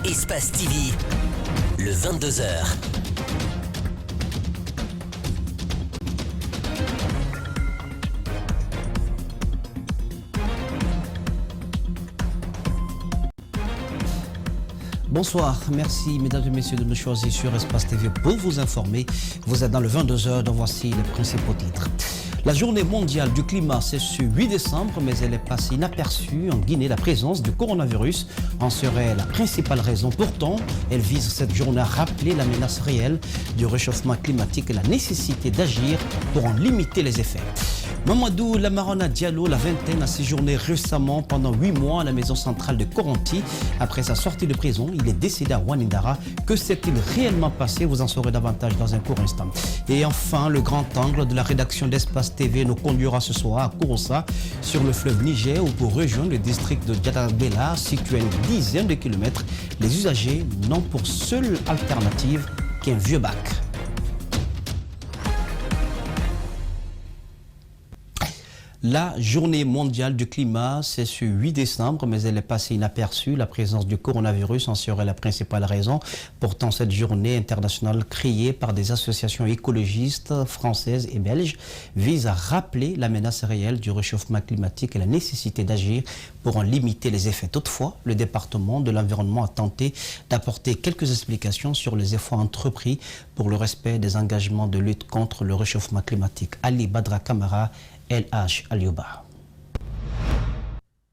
Espace TV, le 22h. Bonsoir, merci mesdames et messieurs de nous choisir sur Espace TV pour vous informer. Vous êtes dans le 22h, donc voici les principaux titres. La journée mondiale du climat, c'est ce 8 décembre, mais elle est passée inaperçue. En Guinée, la présence du coronavirus en serait la principale raison. Pourtant, elle vise cette journée à rappeler la menace réelle du réchauffement climatique et la nécessité d'agir pour en limiter les effets. Mamadou Lamarana Diallo, la vingtaine, a séjourné récemment pendant 8 mois à la maison centrale de Koronti. Après sa sortie de prison, il est décédé à Wanindara. Que s'est-il réellement passé? Vous en saurez davantage dans un court instant. Et enfin, le grand angle de la rédaction d'Espace TV nous conduira ce soir à Kouroussa, sur le fleuve Niger, où pour rejoindre le district de Djadabela, situé à une dizaine de kilomètres, les usagers n'ont pour seule alternative qu'un vieux bac. La journée mondiale du climat, c'est ce 8 décembre, mais elle est passée inaperçue. La présence du coronavirus en serait la principale raison. Pourtant, cette journée internationale créée par des associations écologistes françaises et belges vise à rappeler la menace réelle du réchauffement climatique et la nécessité d'agir pour en limiter les effets. Toutefois, le département de l'environnement a tenté d'apporter quelques explications sur les efforts entrepris pour le respect des engagements de lutte contre le réchauffement climatique. Ali Badra Kamara, LH Aliouba.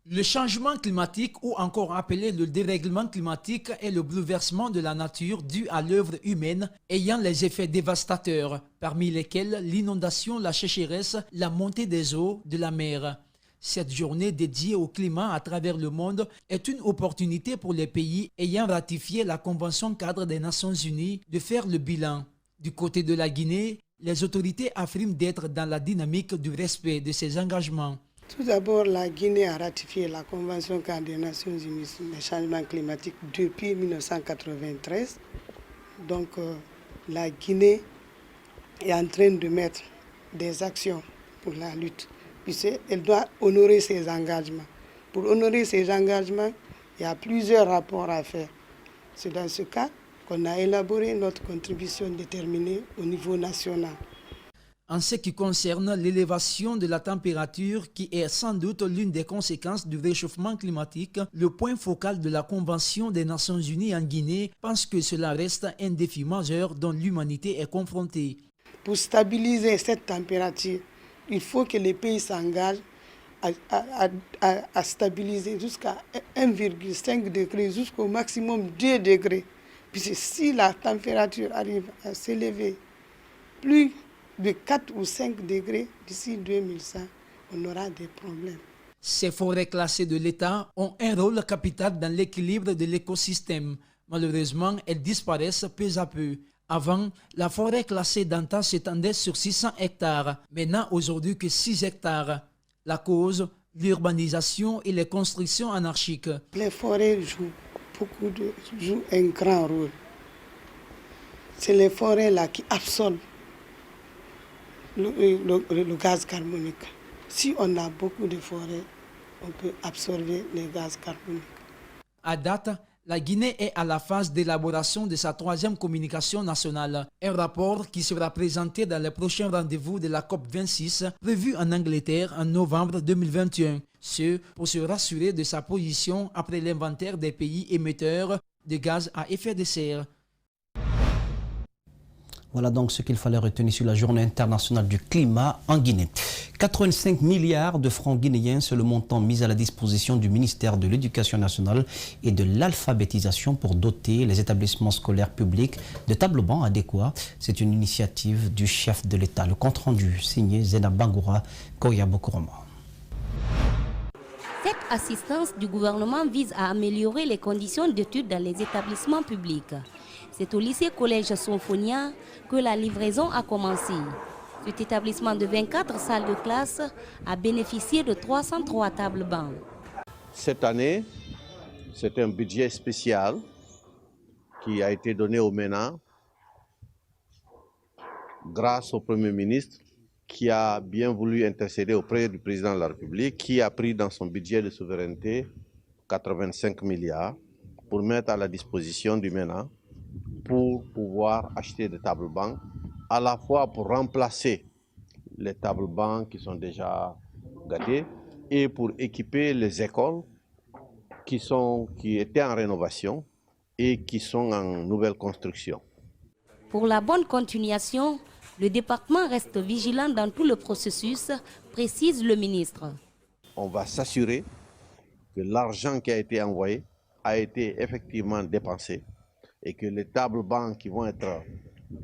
Le changement climatique, ou encore appelé le dérèglement climatique, est le bouleversement de la nature dû à l'œuvre humaine ayant les effets dévastateurs, parmi lesquels l'inondation, la sécheresse, la montée des eaux de la mer. Cette journée dédiée au climat à travers le monde est une opportunité pour les pays ayant ratifié la Convention cadre des Nations Unies de faire le bilan. Du côté de la Guinée, les autorités affirment d'être dans la dynamique du respect de ces engagements. Tout d'abord, la Guinée a ratifié la Convention cadre des Nations Unies sur les changements climatiques depuis 1993. Donc, la Guinée est en train de mettre des actions pour la lutte. Elle doit honorer ses engagements. Pour honorer ses engagements, il y a plusieurs rapports à faire. C'est dans ce cas qu'on a élaboré notre contribution déterminée au niveau national. En ce qui concerne l'élévation de la température, qui est sans doute l'une des conséquences du réchauffement climatique, le point focal de la Convention des Nations Unies en Guinée pense que cela reste un défi majeur dont l'humanité est confrontée. Pour stabiliser cette température, il faut que les pays s'engagent à stabiliser jusqu'à 1,5 degré, jusqu'au maximum 2 degrés. Puisque si la température arrive à s'élever plus de 4 ou 5 degrés d'ici 2100, on aura des problèmes. Ces forêts classées de l'État ont un rôle capital dans l'équilibre de l'écosystème. Malheureusement, elles disparaissent peu à peu. Avant, la forêt classée d'antan s'étendait sur 600 hectares, mais n'a aujourd'hui que 6 hectares. La cause, l'urbanisation et les constructions anarchiques. Les forêts jouent un grand rôle. C'est les forêts là qui absorbent le gaz carbonique. Si on a beaucoup de forêts, on peut absorber les gaz carboniques. À date, la Guinée est à la phase d'élaboration de sa 3e communication nationale. Un rapport qui sera présenté dans le prochain rendez-vous de la COP26, prévu en Angleterre en novembre 2021. Ce, pour se rassurer de sa position après l'inventaire des pays émetteurs de gaz à effet de serre. Voilà donc ce qu'il fallait retenir sur la journée internationale du climat en Guinée. 85 milliards de francs guinéens, c'est le montant mis à la disposition du ministère de l'Éducation nationale et de l'alphabétisation pour doter les établissements scolaires publics de tableaux bancs adéquats. C'est une initiative du chef de l'État. Le compte-rendu signé Zena Bangoura, Koya Bokoroma. Cette assistance du gouvernement vise à améliorer les conditions d'études dans les établissements publics. C'est au lycée-collège Sonfonia que la livraison a commencé. Cet établissement de 24 salles de classe a bénéficié de 303 tables bancs. Cette année, c'est un budget spécial qui a été donné au MENA grâce au Premier ministre qui a bien voulu intercéder auprès du président de la République, qui a pris dans son budget de souveraineté 85 milliards pour mettre à la disposition du MENA pour pouvoir acheter des tables-bancs, à la fois pour remplacer les tables-bancs qui sont déjà gâtés et pour équiper les écoles qui étaient en rénovation et qui sont en nouvelle construction. Pour la bonne continuation, le département reste vigilant dans tout le processus, précise le ministre. On va s'assurer que l'argent qui a été envoyé a été effectivement dépensé et que les tables-bancs qui vont être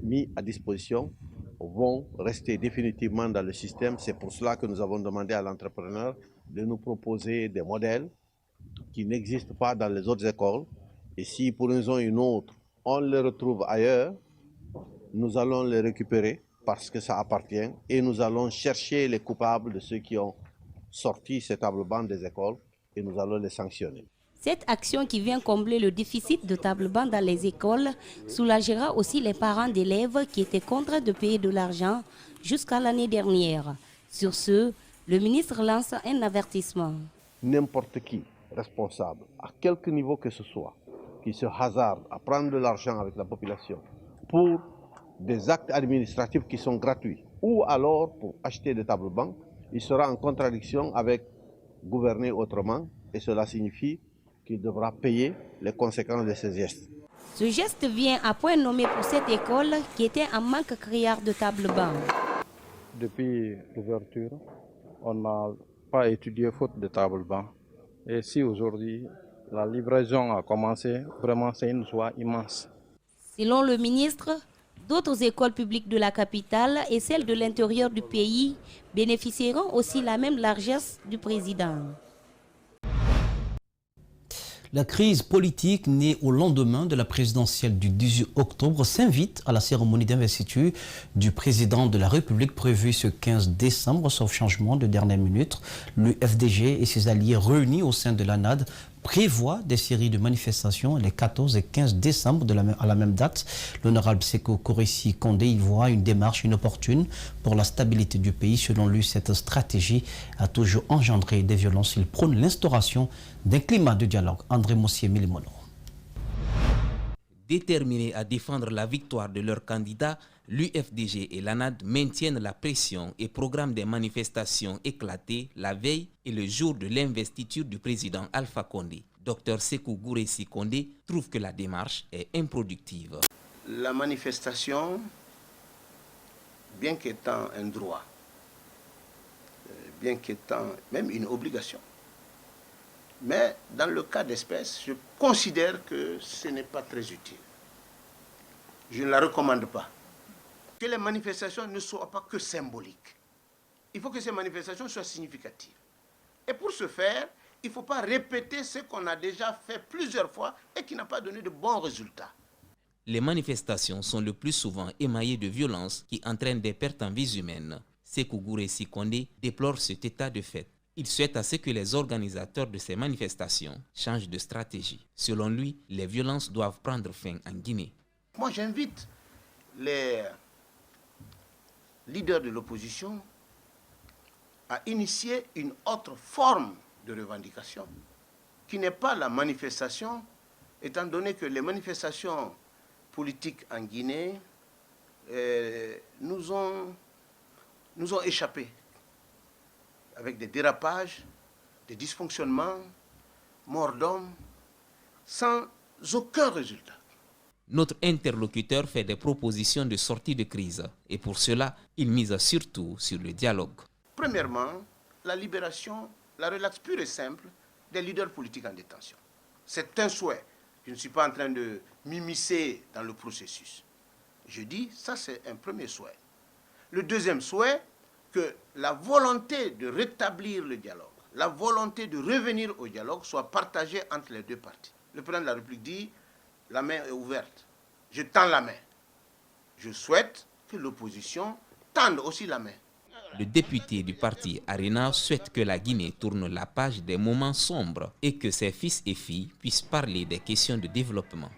mis à disposition vont rester définitivement dans le système. C'est pour cela que nous avons demandé à l'entrepreneur de nous proposer des modèles qui n'existent pas dans les autres écoles. Et si pour une raison ou une autre, on les retrouve ailleurs, nous allons les récupérer parce que ça appartient et nous allons chercher les coupables de ceux qui ont sorti ces tables-bancs des écoles et nous allons les sanctionner. Cette action qui vient combler le déficit de tables-bancs dans les écoles soulagera aussi les parents d'élèves qui étaient contraints de payer de l'argent jusqu'à l'année dernière. Sur ce, le ministre lance un avertissement. N'importe qui responsable, à quelque niveau que ce soit, qui se hasarde à prendre de l'argent avec la population pour des actes administratifs qui sont gratuits ou alors pour acheter des tables-bancs, il sera en contradiction avec gouverner autrement et cela signifie qu'il devra payer les conséquences de ses gestes. Ce geste vient à point nommé pour cette école qui était en manque criard de tables-bancs. Depuis l'ouverture, on n'a pas étudié faute de tables-bancs. Et si aujourd'hui la livraison a commencé, vraiment c'est une joie immense. Selon le ministre, d'autres écoles publiques de la capitale et celles de l'intérieur du pays bénéficieront aussi la même largesse du président. La crise politique née au lendemain de la présidentielle du 18 octobre s'invite à la cérémonie d'investiture du président de la République prévue ce 15 décembre, sauf changement de dernière minute. Le FDG et ses alliés réunis au sein de l'ANAD prévoit des séries de manifestations les 14 et 15 décembre à la même date. L'honorable Sékou Kourissi Kondé y voit une démarche inopportune pour la stabilité du pays. Selon lui, cette stratégie a toujours engendré des violences. Il prône l'instauration d'un climat de dialogue. André Mossier-Milimono. Déterminés à défendre la victoire de leur candidat, l'UFDG et l'ANAD maintiennent la pression et programment des manifestations éclatées la veille et le jour de l'investiture du président Alpha Condé. Dr Sékou Kourissi Kondé trouve que la démarche est improductive. La manifestation, bien qu'étant un droit, bien qu'étant même une obligation, mais dans le cas d'espèce, je considère que ce n'est pas très utile. Je ne la recommande pas. Que les manifestations ne soient pas que symboliques. Il faut que ces manifestations soient significatives. Et pour ce faire, il ne faut pas répéter ce qu'on a déjà fait plusieurs fois et qui n'a pas donné de bons résultats. Les manifestations sont le plus souvent émaillées de violences qui entraînent des pertes en vies humaines. Sékou Kourissi Kondé déplore cet état de fait. Il souhaite à ce que les organisateurs de ces manifestations changent de stratégie. Selon lui, les violences doivent prendre fin en Guinée. Moi, j'invite les leaders de l'opposition à initier une autre forme de revendication qui n'est pas la manifestation, étant donné que les manifestations politiques en Guinée nous ont échappé avec des dérapages, des dysfonctionnements, morts d'hommes, sans aucun résultat. Notre interlocuteur fait des propositions de sortie de crise et pour cela, il mise surtout sur le dialogue. Premièrement, la libération, la relaxe pure et simple des leaders politiques en détention. C'est un souhait. Je ne suis pas en train de m'immiscer dans le processus. Je dis, ça c'est un premier souhait. Le deuxième souhait, que la volonté de rétablir le dialogue, la volonté de revenir au dialogue soit partagée entre les deux parties. Le président de la République dit, la main est ouverte, je tends la main. Je souhaite que l'opposition tende aussi la main. Le député du parti Arena souhaite que la Guinée tourne la page des moments sombres et que ses fils et filles puissent parler des questions de développement.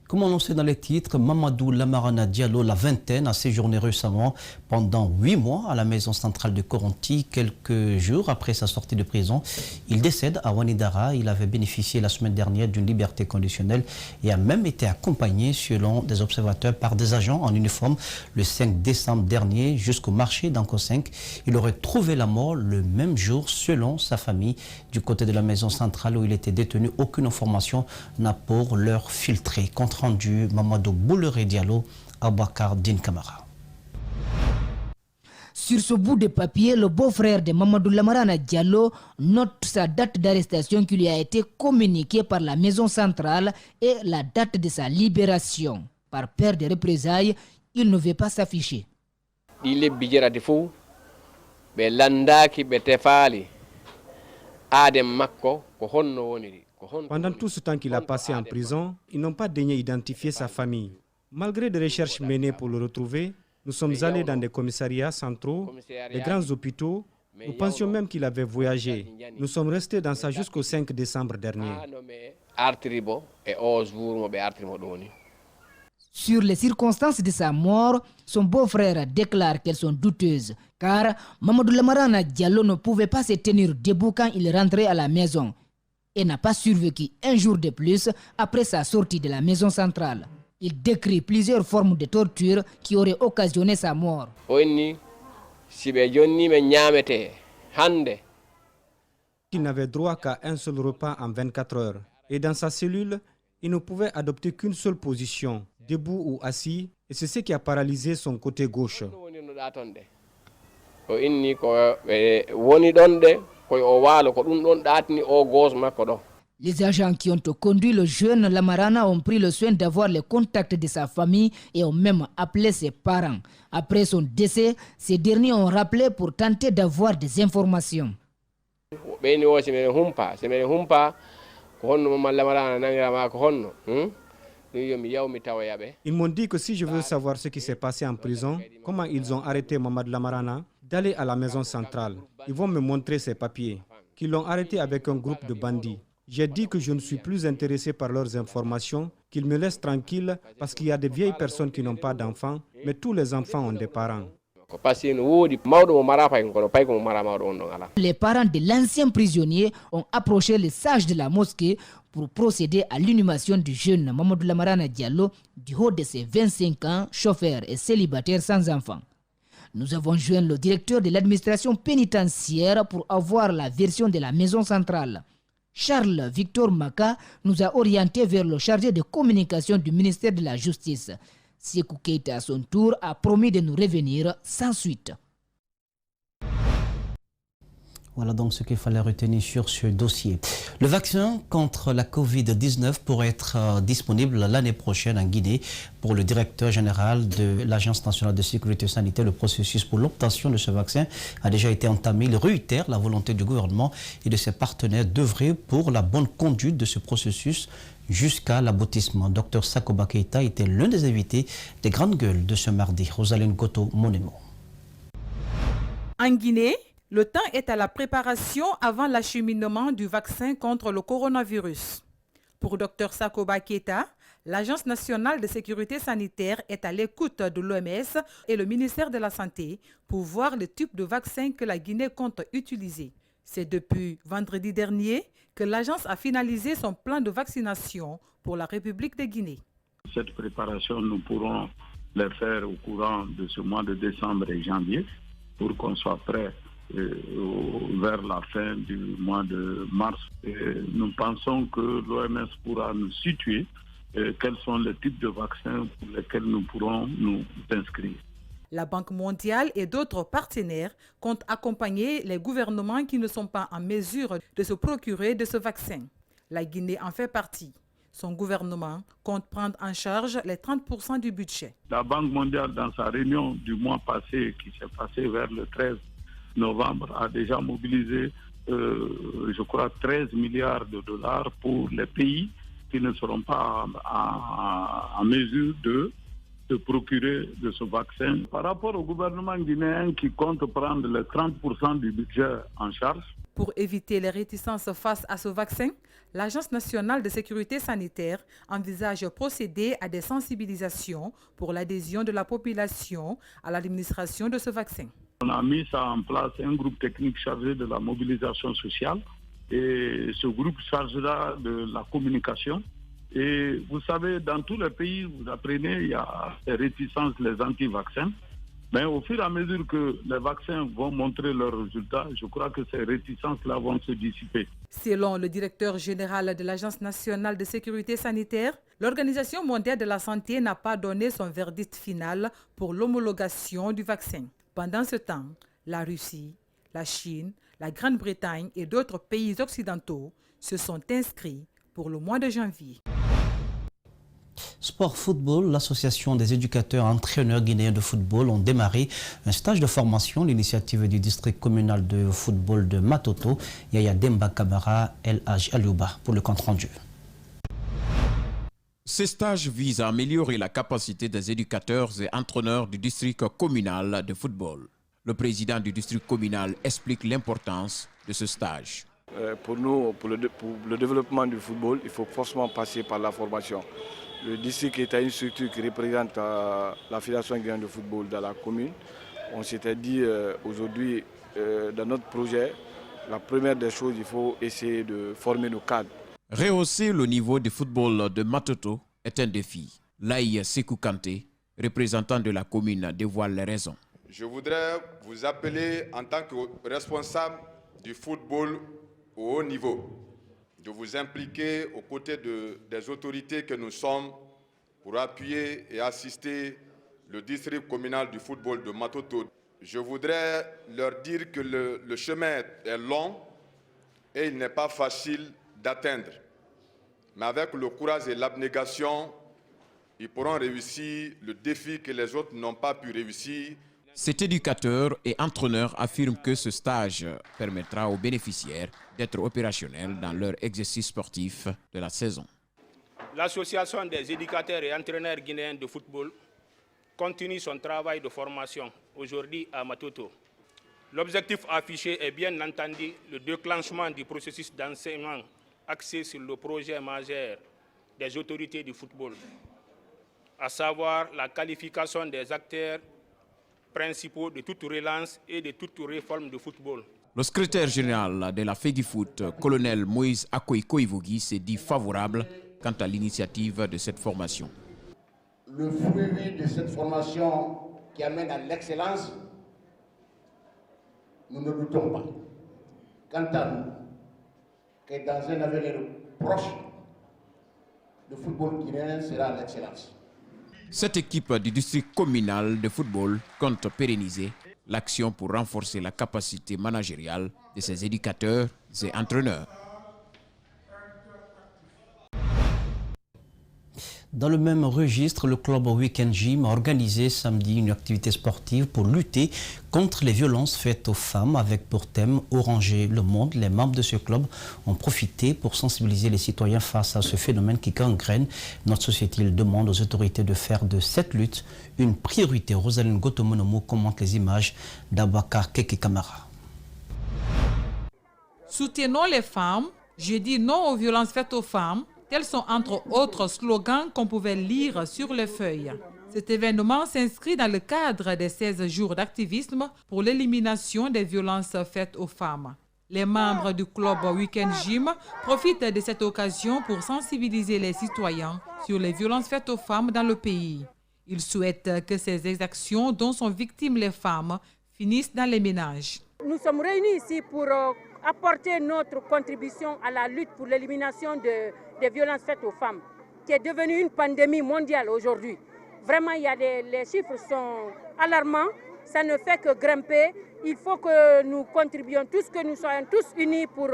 Comme annoncé dans les titres, Mamadou Lamarana Diallo, la vingtaine, a séjourné récemment pendant 8 mois à la maison centrale de Koronti. Quelques jours après sa sortie de prison, il décède à Wanidara. Il avait bénéficié la semaine dernière d'une liberté conditionnelle et a même été accompagné, selon des observateurs, par des agents en uniforme le 5 décembre dernier jusqu'au marché d'Anko 5. Il aurait trouvé la mort le même jour, selon sa famille. Du côté de la maison centrale où il était détenu, aucune information n'a pour l'heure filtré. Compte rendu Mamadou Boulere Diallo, Abakar Din Kamara. Sur ce bout de papier, le beau-frère de Mamadou Lamarana Diallo note sa date d'arrestation qui lui a été communiquée par la maison centrale et la date de sa libération. Par peur de représailles, il ne veut pas s'afficher. Il est bijera de fou, mais landaki betefali, adem makko ko honno woniri. Pendant tout ce temps qu'il a passé en prison, ils n'ont pas daigné identifier sa famille. Malgré des recherches menées pour le retrouver, nous sommes allés dans des commissariats centraux, des grands hôpitaux. Nous pensions même qu'il avait voyagé. Nous sommes restés dans ça jusqu'au 5 décembre dernier. Sur les circonstances de sa mort, son beau-frère déclare qu'elles sont douteuses, car Mamadou Lamarana Diallo ne pouvait pas se tenir debout quand il rentrait à la maison et n'a pas survécu un jour de plus après sa sortie de la maison centrale. Il décrit plusieurs formes de torture qui auraient occasionné sa mort. Il n'avait droit qu'à un seul repas en 24 heures. Et dans sa cellule, il ne pouvait adopter qu'une seule position, debout ou assis, et c'est ce qui a paralysé son côté gauche. Les agents qui ont conduit le jeune Lamarana ont pris le soin d'avoir le contact de sa famille et ont même appelé ses parents. Après son décès, ces derniers ont rappelé pour tenter d'avoir des informations. Ils m'ont dit que si je veux savoir ce qui s'est passé en prison, comment ils ont arrêté Mamadou Lamarana, d'aller à la maison centrale. Ils vont me montrer ses papiers, qu'ils l'ont arrêté avec un groupe de bandits. J'ai dit que je ne suis plus intéressé par leurs informations, qu'ils me laissent tranquille parce qu'il y a des vieilles personnes qui n'ont pas d'enfants, mais tous les enfants ont des parents. Les parents de l'ancien prisonnier ont approché les sages de la mosquée pour procéder à l'inhumation du jeune Mamadou Lamarana Diallo du haut de ses 25 ans, chauffeur et célibataire sans enfant. Nous avons joint le directeur de l'administration pénitentiaire pour avoir la version de la maison centrale. Charles Victor Maka nous a orientés vers le chargé de communication du ministère de la Justice. Sékou Keïta, à son tour, a promis de nous revenir sans suite. Voilà donc ce qu'il fallait retenir sur ce dossier. Le vaccin contre la Covid-19 pourrait être disponible l'année prochaine en Guinée. Pour le directeur général de l'Agence nationale de sécurité sanitaire, le processus pour l'obtention de ce vaccin a déjà été entamé. Il réitère la volonté du gouvernement et de ses partenaires d'œuvrer pour la bonne conduite de ce processus jusqu'à l'aboutissement. Dr Sakoba Keïta était l'un des invités des grandes gueules de ce mardi. Rosaline Goto Monemo. En Guinée, le temps est à la préparation avant l'acheminement du vaccin contre le coronavirus. Pour Dr Sakoba Keïta, l'Agence nationale de sécurité sanitaire est à l'écoute de l'OMS et le ministère de la Santé pour voir le type de vaccin que la Guinée compte utiliser. C'est depuis vendredi dernier que l'agence a finalisé son plan de vaccination pour la République de Guinée. Cette préparation, nous pourrons la faire au courant de ce mois de décembre et janvier pour qu'on soit prêt vers la fin du mois de mars. Nous pensons que l'OMS pourra nous situer quels sont les types de vaccins pour lesquels nous pourrons nous inscrire. La Banque mondiale et d'autres partenaires comptent accompagner les gouvernements qui ne sont pas en mesure de se procurer de ce vaccin. La Guinée en fait partie. Son gouvernement compte prendre en charge les 30% du budget. La Banque mondiale, dans sa réunion du mois passé, qui s'est passée vers le 13 novembre, a déjà mobilisé, je crois, 13 milliards de dollars pour les pays qui ne seront pas en mesure de se procurer de ce vaccin. Par rapport au gouvernement guinéen qui compte prendre les 30% du budget en charge. Pour éviter les réticences face à ce vaccin, l'Agence nationale de sécurité sanitaire envisage procéder à des sensibilisations pour l'adhésion de la population à l'administration de ce vaccin. On a mis ça en place, un groupe technique chargé de la mobilisation sociale, et ce groupe chargera de la communication. Et vous savez, dans tous les pays, vous apprenez, il y a des réticences, les anti-vaccins. Mais au fur et à mesure que les vaccins vont montrer leurs résultats, je crois que ces réticences-là vont se dissiper. Selon le directeur général de l'Agence nationale de sécurité sanitaire, l'Organisation mondiale de la santé n'a pas donné son verdict final pour l'homologation du vaccin. Pendant ce temps, la Russie, la Chine, la Grande-Bretagne et d'autres pays occidentaux se sont inscrits pour le mois de janvier. Sport Football, l'association des éducateurs entraîneurs guinéens de football ont démarré un stage de formation, l'initiative du district communal de football de Matoto. Yaya Demba Kamara, El Haj Aliouba pour le compte rendu. Ces stages visent à améliorer la capacité des éducateurs et entraîneurs du district communal de football. Le président du district communal explique l'importance de ce stage. Pour nous, pour le développement du football, il faut forcément passer par la formation. Le district est une structure qui représente la Fédération guinéenne de football dans la commune. On s'était dit aujourd'hui, dans notre projet, la première des choses, il faut essayer de former nos cadres. Rehausser le niveau de football de Matoto est un défi. Laï Sekou Kanté, représentant de la commune, dévoile les raisons. Je voudrais vous appeler en tant que responsable du football au haut niveau, de vous impliquer aux côtés des autorités que nous sommes pour appuyer et assister le district communal du football de Matoto. Je voudrais leur dire que le chemin est long et il n'est pas facile d'atteindre. Mais avec le courage et l'abnégation, ils pourront réussir le défi que les autres n'ont pas pu réussir. Cet éducateur et entraîneur affirme que ce stage permettra aux bénéficiaires d'être opérationnels dans leur exercice sportif de la saison. L'association des éducateurs et entraîneurs guinéens de football continue son travail de formation aujourd'hui à Matoto. L'objectif affiché est bien entendu le déclenchement du processus d'enseignement axé sur le projet majeur des autorités du football, à savoir la qualification des acteurs principaux de toute relance et de toute réforme du football. Le secrétaire général de la FEGIFOOT, colonel Moïse Akoy-Koivougui, s'est dit favorable quant à l'initiative de cette formation. Le fruit de cette formation qui amène à l'excellence, nous ne doutons pas. Quant à nous, que dans un avenir proche, le football guinéen sera à l'excellence. Cette équipe du district communal de football compte pérenniser l'action pour renforcer la capacité managériale de ses éducateurs et entraîneurs. Dans le même registre, le club Weekend Gym a organisé samedi une activité sportive pour lutter contre les violences faites aux femmes avec pour thème Oranger le monde. Les membres de ce club ont profité pour sensibiliser les citoyens face à ce phénomène qui gangrène notre société. Ils demandent aux autorités de faire de cette lutte une priorité. Rosaline Gotomonomo commente les images d'Abakar Keke Kamara. Soutenons les femmes, je dis non aux violences faites aux femmes. Tels sont entre autres slogans qu'on pouvait lire sur les feuilles. Cet événement s'inscrit dans le cadre des 16 jours d'activisme pour l'élimination des violences faites aux femmes. Les membres du club Weekend Gym profitent de cette occasion pour sensibiliser les citoyens sur les violences faites aux femmes dans le pays. Ils souhaitent que ces exactions dont sont victimes les femmes finissent dans les ménages. Nous sommes réunis ici pour apporter notre contribution à la lutte pour l'élimination des violences faites aux femmes, qui est devenue une pandémie mondiale aujourd'hui. Vraiment, les chiffres sont alarmants, ça ne fait que grimper. Il faut que nous contribuions tous, que nous soyons tous unis pour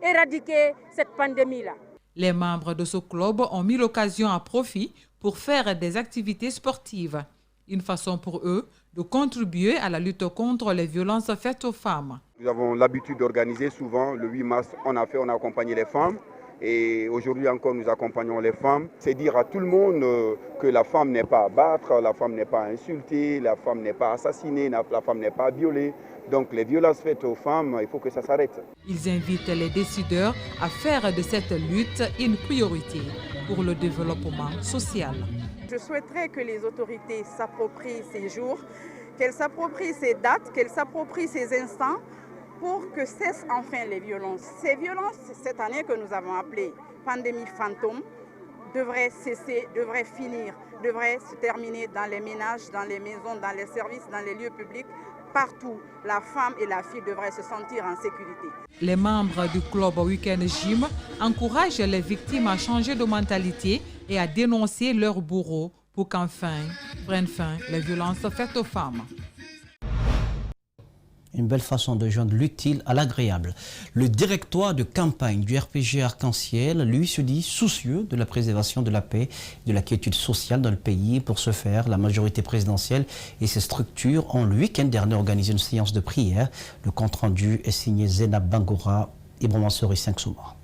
éradiquer cette pandémie-là. Les membres de ce club ont mis l'occasion à profit pour faire des activités sportives. Une façon pour eux de contribuer à la lutte contre les violences faites aux femmes. Nous avons l'habitude d'organiser souvent, le 8 mars, on a accompagné les femmes. Et aujourd'hui encore, nous accompagnons les femmes. C'est dire à tout le monde que la femme n'est pas à battre, la femme n'est pas insultée, la femme n'est pas assassinée, la femme n'est pas violée. Donc les violences faites aux femmes, il faut que ça s'arrête. Ils invitent les décideurs à faire de cette lutte une priorité pour le développement social. Je souhaiterais que les autorités s'approprient ces jours, qu'elles s'approprient ces dates, qu'elles s'approprient ces instants pour que cessent enfin les violences. Ces violences, cette année que nous avons appelée pandémie fantôme, devraient cesser, devraient finir, devraient se terminer dans les ménages, dans les maisons, dans les services, dans les lieux publics. Partout, la femme et la fille devraient se sentir en sécurité. Les membres du club Weekend Gym encouragent les victimes à changer de mentalité et à dénoncer leurs bourreaux pour qu'enfin prennent fin les violences faites aux femmes. Une belle façon de joindre l'utile à l'agréable. Le directoire de campagne du RPG Arc-en-Ciel, lui, se dit soucieux de la préservation de la paix et de la quiétude sociale dans le pays. Pour ce faire, la majorité présidentielle et ses structures ont le week-end dernier organisé une séance de prière. Le compte-rendu est signé Zénab Bangora et Bromansori 5 Souma.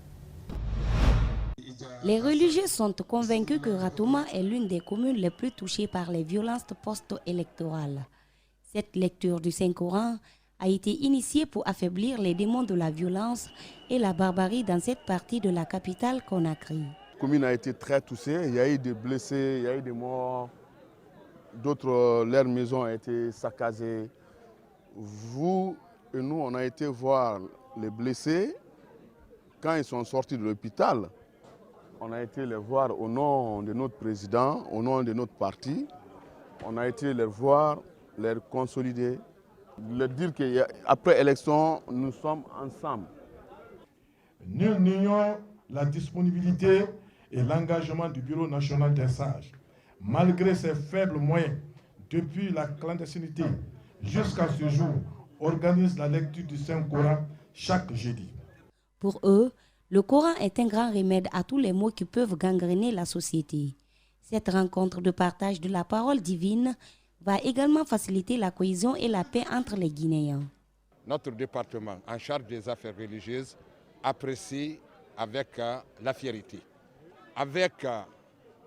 Les religieux sont convaincus que Ratouma est l'une des communes les plus touchées par les violences post-électorales. Cette lecture du Saint-Coran a été initiée pour affaiblir les démons de la violence et la barbarie dans cette partie de la capitale Conakry. La commune a été très touchée, il y a eu des blessés, il y a eu des morts, d'autres, leurs maisons ont été saccagées. Vous et nous, on a été voir les blessés quand ils sont sortis de l'hôpital. On a été les voir au nom de notre président, au nom de notre parti. On a été les voir, les consolider. Leur dire qu'après élection, nous sommes ensemble. Nul n'ignore la disponibilité et l'engagement du Bureau national des sages. Malgré ses faibles moyens, depuis la clandestinité jusqu'à ce jour, organise la lecture du Saint-Coran chaque jeudi. Pour eux, le Coran est un grand remède à tous les maux qui peuvent gangréner la société. Cette rencontre de partage de la parole divine va également faciliter la cohésion et la paix entre les Guinéens. Notre département en charge des affaires religieuses apprécie avec la fierté, avec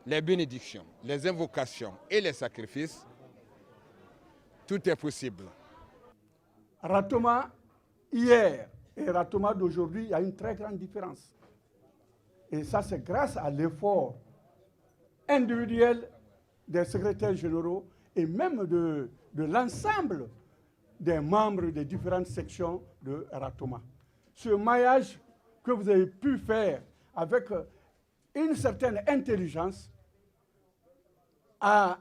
les bénédictions, les invocations et les sacrifices, tout est possible. Ratouma hier et Ratouma d'aujourd'hui, il y a une très grande différence. Et ça, c'est grâce à l'effort individuel des secrétaires généraux et même de l'ensemble des membres des différentes sections de Ratouma. Ce maillage que vous avez pu faire avec une certaine intelligence a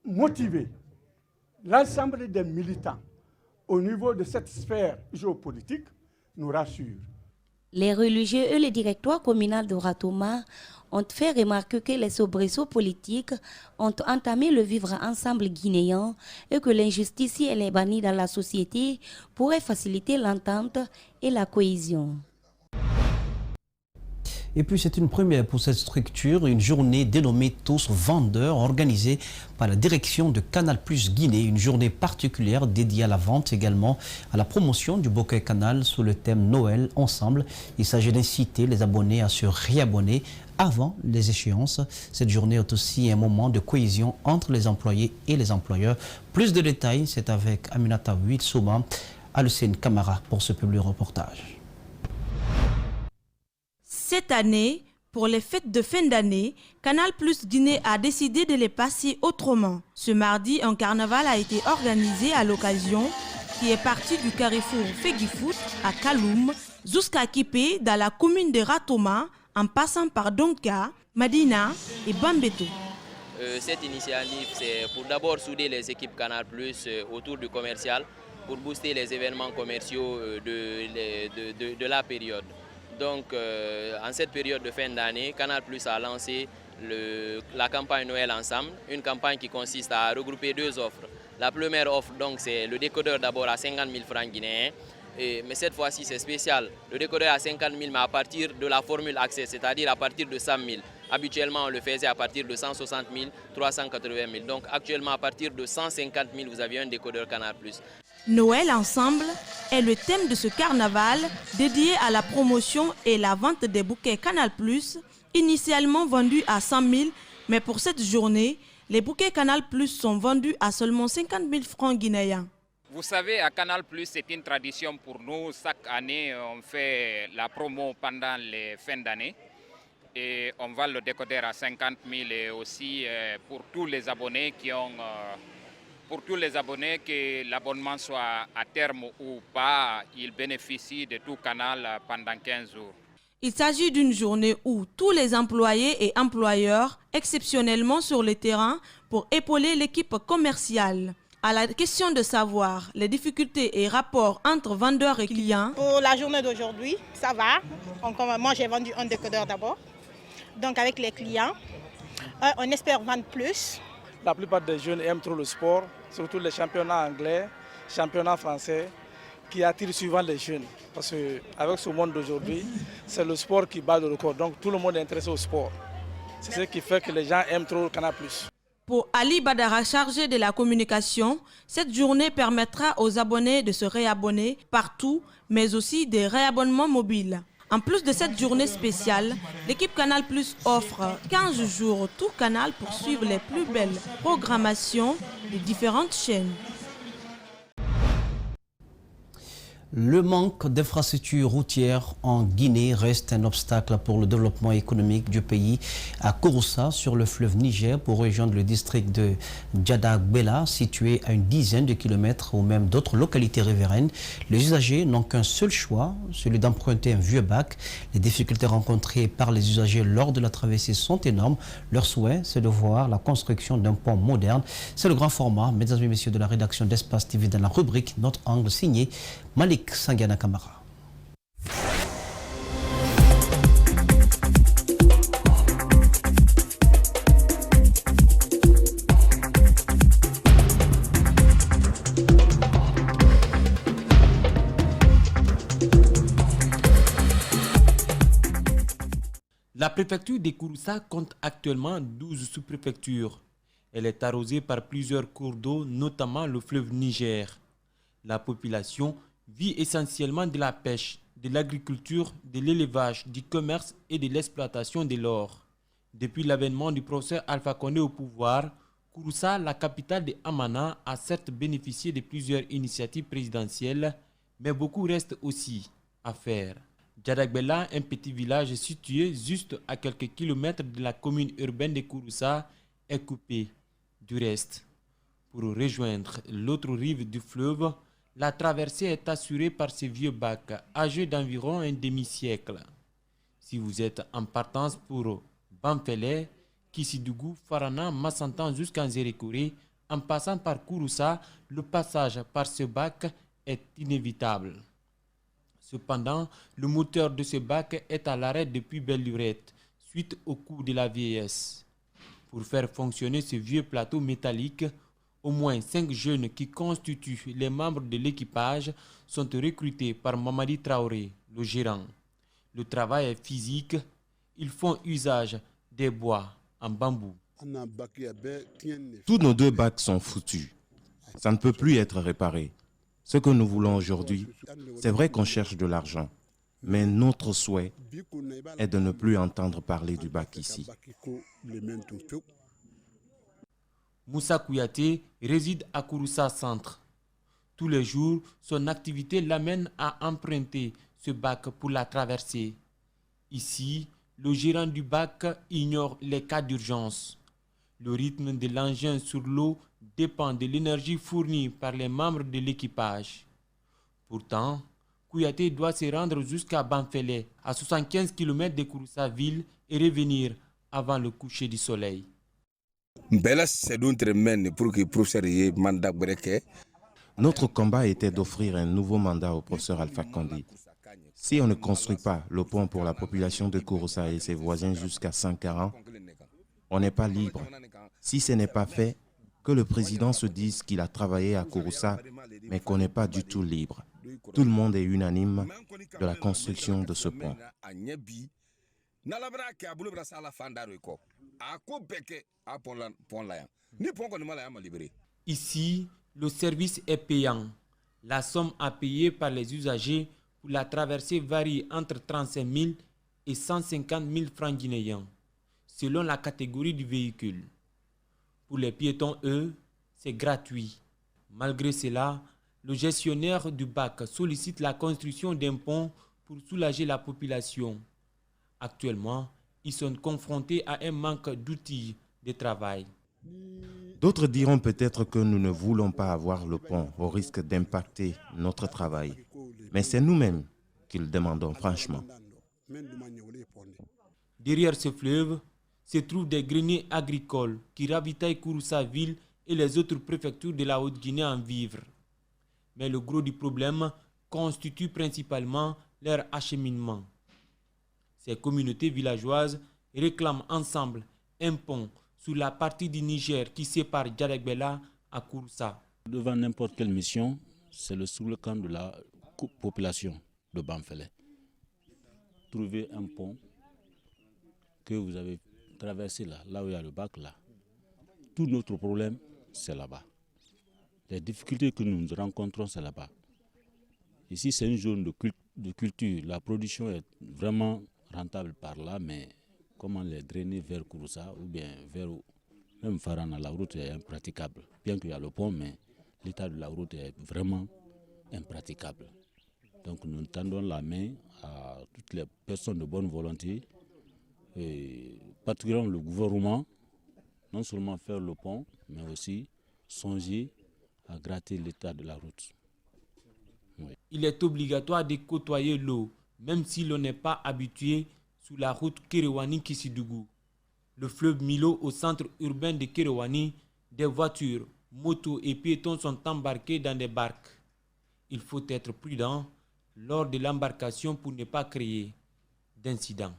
motivé l'ensemble des militants au niveau de cette sphère géopolitique, nous rassure. Les religieux et le directoire communal de Ratouma ont fait remarquer que les soubresauts politiques ont entamé le vivre ensemble guinéen et que l'injustice et les bannis dans la société pourraient faciliter l'entente et la cohésion. Et puis c'est une première pour cette structure, une journée dénommée Tous Vendeurs organisée par la direction de Canal Plus Guinée, une journée particulière dédiée à la vente, également à la promotion du bouquet Canal sous le thème Noël ensemble. Il s'agit d'inciter les abonnés à se réabonner avant les échéances. Cette journée est aussi un moment de cohésion entre les employés et les employeurs. Plus de détails, c'est avec Aminata Ouid-Souma, Alucine Camara pour ce public reportage. Cette année, pour les fêtes de fin d'année, Canal Plus Guinée a décidé de les passer autrement. Ce mardi, un carnaval a été organisé à l'occasion qui est parti du carrefour Fegifoot à Kaloum jusqu'à Kipé dans la commune de Ratouma en passant par Donka, Madina et Bambeto. Cette initiative, c'est pour d'abord souder les équipes Canal Plus autour du commercial pour booster les événements commerciaux de la période. Donc, en cette période de fin d'année, Canal Plus a lancé la campagne Noël Ensemble, une campagne qui consiste à regrouper deux offres. La première offre, donc, c'est le décodeur d'abord à 50 000 francs guinéens, mais cette fois-ci, c'est spécial. Le décodeur à 50 000, mais à partir de la formule accès, c'est-à-dire à partir de 100 000. Habituellement, on le faisait à partir de 160 000, 380 000. Donc, actuellement, à partir de 150 000, vous avez un décodeur Canal Plus. Noël ensemble est le thème de ce carnaval dédié à la promotion et la vente des bouquets Canal+, initialement vendus à 100 000, mais pour cette journée, les bouquets Canal+ sont vendus à seulement 50 000 francs guinéens. Vous savez, à Canal+, c'est une tradition pour nous. Chaque année, on fait la promo pendant les fins d'année. Et on vend le décodeur à 50 000 et aussi pour tous les abonnés que l'abonnement soit à terme ou pas, ils bénéficient de tout Canal pendant 15 jours. Il s'agit d'une journée où tous les employés et employeurs, exceptionnellement sur le terrain, pour épauler l'équipe commerciale. À la question de savoir les difficultés et rapports entre vendeurs et clients. Pour la journée d'aujourd'hui, ça va. Moi, j'ai vendu un décodeur d'abord. Donc avec les clients, on espère vendre plus. La plupart des jeunes aiment trop le sport, surtout les championnats anglais, championnats français, qui attirent souvent les jeunes. Parce qu'avec ce monde d'aujourd'hui, c'est le sport qui bat le record. Donc tout le monde est intéressé au sport. C'est ce qui fait que les gens aiment trop le Canal+. Pour Ali Badara, chargé de la communication, cette journée permettra aux abonnés de se réabonner partout, mais aussi des réabonnements mobiles. En plus de cette journée spéciale, l'équipe Canal+ offre 15 jours tout Canal pour suivre les plus belles programmations des différentes chaînes. Le manque d'infrastructures routières en Guinée reste un obstacle pour le développement économique du pays. À Kouroussa, sur le fleuve Niger, pour rejoindre le district de Djadagbela, situé à une dizaine de kilomètres, ou même d'autres localités riveraines, les usagers n'ont qu'un seul choix, celui d'emprunter un vieux bac. Les difficultés rencontrées par les usagers lors de la traversée sont énormes. Leur souhait, c'est de voir la construction d'un pont moderne. C'est le grand format, mesdames et messieurs de la rédaction d'Espace TV, dans la rubrique Notre Angle, signé Malik Sangiana Kamara. La préfecture de Kouroussa compte actuellement 12 sous-préfectures. Elle est arrosée par plusieurs cours d'eau, notamment le fleuve Niger. La population vit essentiellement de la pêche, de l'agriculture, de l'élevage, du commerce et de l'exploitation de l'or. Depuis l'avènement du professeur Alpha Condé au pouvoir, Kouroussa, la capitale de Amana, a certes bénéficié de plusieurs initiatives présidentielles, mais beaucoup reste aussi à faire. Djadagbela, un petit village situé juste à quelques kilomètres de la commune urbaine de Kouroussa, est coupé du reste. Pour rejoindre l'autre rive du fleuve, la traversée est assurée par ces vieux bacs âgés d'environ un demi-siècle. Si vous êtes en partance pour Bamfele, Kissidougou, Farana, Massantan jusqu'en Zérékouré, en passant par Kouroussa, le passage par ce bac est inévitable. Cependant, le moteur de ce bac est à l'arrêt depuis belle lurette, suite au coup de la vieillesse. Pour faire fonctionner ce vieux plateau métallique, au moins 5 jeunes qui constituent les membres de l'équipage sont recrutés par Mamadi Traoré, le gérant. Le travail est physique, ils font usage des bois en bambou. Tous nos 2 bacs sont foutus. Ça ne peut plus être réparé. Ce que nous voulons aujourd'hui, c'est vrai qu'on cherche de l'argent, mais notre souhait est de ne plus entendre parler du bac ici. Moussa Kouyaté réside à Kouroussa Centre. Tous les jours, son activité l'amène à emprunter ce bac pour la traversée. Ici, le gérant du bac ignore les cas d'urgence. Le rythme de l'engin sur l'eau dépend de l'énergie fournie par les membres de l'équipage. Pourtant, Kouyaté doit se rendre jusqu'à Bamfele, à 75 km de Kouroussa ville, et revenir avant le coucher du soleil. Notre combat était d'offrir un nouveau mandat au professeur Alpha Condé. Si on ne construit pas le pont pour la population de Kouroussa et ses voisins jusqu'à Sankaran, on n'est pas libre. Si ce n'est pas fait, que le président se dise qu'il a travaillé à Kouroussa, mais qu'on n'est pas du tout libre. Tout le monde est unanime de la construction de ce pont. Ici, le service est payant. La somme à payer par les usagers pour la traversée varie entre 35 000 et 150 000 francs guinéens, selon la catégorie du véhicule. Pour les piétons, eux, c'est gratuit. Malgré cela, le gestionnaire du bac sollicite la construction d'un pont pour soulager la population. Actuellement, ils sont confrontés à un manque d'outils de travail. D'autres diront peut-être que nous ne voulons pas avoir le pont au risque d'impacter notre travail. Mais c'est nous-mêmes qui le demandons franchement. Derrière ce fleuve se trouvent des greniers agricoles qui ravitaillent Kouroussa ville et les autres préfectures de la Haute-Guinée en vivres. Mais le gros du problème constitue principalement leur acheminement. Ces communautés villageoises réclament ensemble un pont sur la partie du Niger qui sépare Djaregbela à Kouroussa. Devant n'importe quelle mission, c'est le slogan de la population de Bamfele. Trouver un pont que vous avez traversé là où il y a le bac là. Tout notre problème, c'est là-bas. Les difficultés que nous rencontrons, c'est là-bas. Ici, c'est une zone de culture. La production est vraiment rentable par là, mais comment les drainer vers Kouroussa ou bien vers même Farana, la route est impraticable. Bien qu'il y a le pont, mais l'état de la route est vraiment impraticable. Donc nous tendons la main à toutes les personnes de bonne volonté, et particulièrement le gouvernement, non seulement faire le pont, mais aussi songer à gratter l'état de la route. Oui. Il est obligatoire de côtoyer l'eau, même si l'on n'est pas habitué sur la route Kéréouani-Kissidougou. Le fleuve Milo au centre urbain de Kéréouani, des voitures, motos et piétons sont embarqués dans des barques. Il faut être prudent lors de l'embarcation pour ne pas créer d'incidents.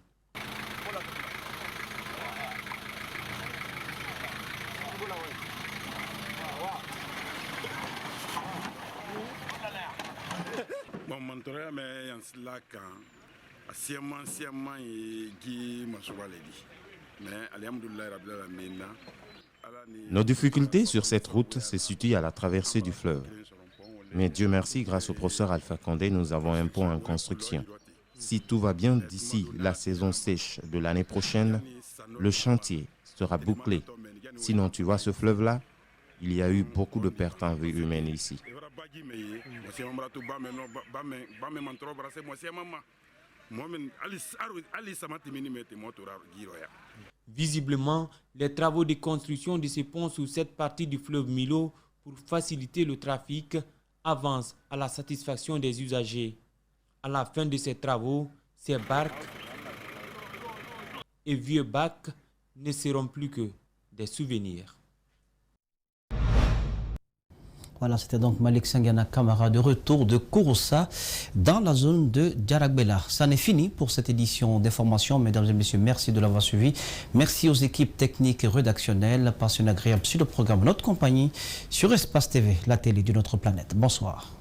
Nos difficultés sur cette route se situent à la traversée du fleuve. Mais Dieu merci, grâce au professeur Alpha Condé, nous avons un pont en construction. Si tout va bien d'ici la saison sèche de l'année prochaine, le chantier sera bouclé. Sinon, tu vois ce fleuve-là, il y a eu beaucoup de pertes en vie humaine ici. Visiblement, les travaux de construction de ce pont sur cette partie du fleuve Milo pour faciliter le trafic avancent à la satisfaction des usagers. À la fin de ces travaux, ces barques et vieux bacs ne seront plus que des souvenirs. Voilà, c'était donc Malik Sangana Kamara de retour de Kouroussa dans la zone de Djaragbela. Ça n'est fini pour cette édition d'information. Mesdames et messieurs, merci de l'avoir suivi. Merci aux équipes techniques et rédactionnelles. Passez une agréable suite au programme Notre Compagnie sur Espace TV, la télé de notre planète. Bonsoir.